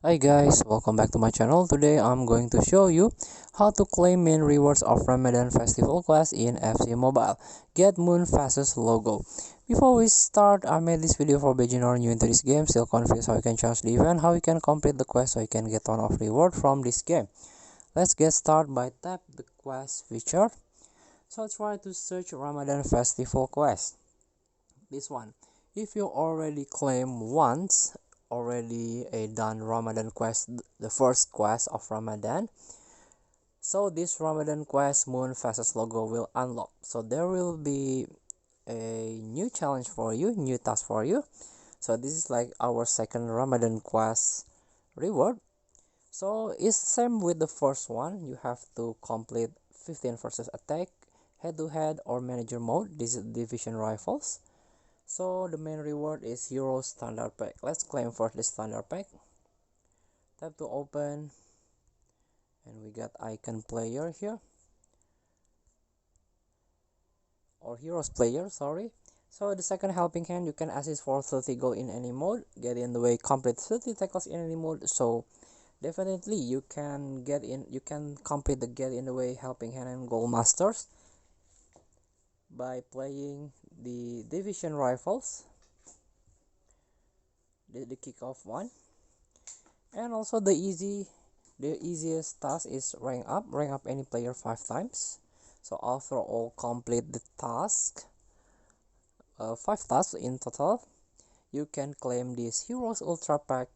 Hi guys, welcome back to my channel. Today I'm going to show you how to claim main rewards of Ramadan Festival Quest in FC Mobile. Get Moon Fastest logo. Before we start, I made this video for beginner new into this game, still confused how you can charge the event, how you can complete the quest so you can get ton of reward from this game. Let's get started by tap the quest feature. So try to search Ramadan Festival Quest. This one. If you already claim once, already a done Ramadan quest, the first quest of Ramadan, so this Ramadan quest Moon Fastest logo will unlock. So there will be a new challenge for you, new task for you. So this is like our second Ramadan quest reward. So it's same with the first one. You have to complete 15 versus attack, head to head or manager mode. This is division rifles. So the main reward is Hero Standard Pack. Let's claim first the Standard Pack. Tap to open, and we got icon player here, or Heroes player, sorry. So the second helping hand, you can assist for 30 gold in any mode, get in the way, complete 30 tackles in any mode. So definitely you can complete the get in the way, helping hand and gold masters by playing the division rifles, the kickoff one. And also the easiest task is rank up any player 5 times. So after all complete the task, 5 tasks in total, you can claim this Heroes Ultra Pack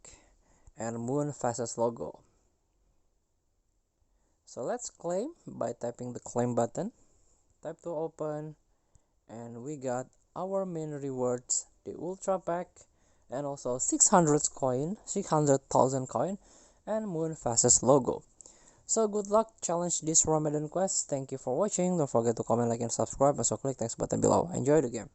and Moon Fastest logo. So let's claim by tapping the claim button. Tap to open, and we got our main rewards, the Ultra Pack, and also 600,000 coin and Moon Fastest logo. So good luck, challenge this Ramadan quest. Thank you for watching. Don't forget to comment, like, and subscribe. Also click next button below. Enjoy the game.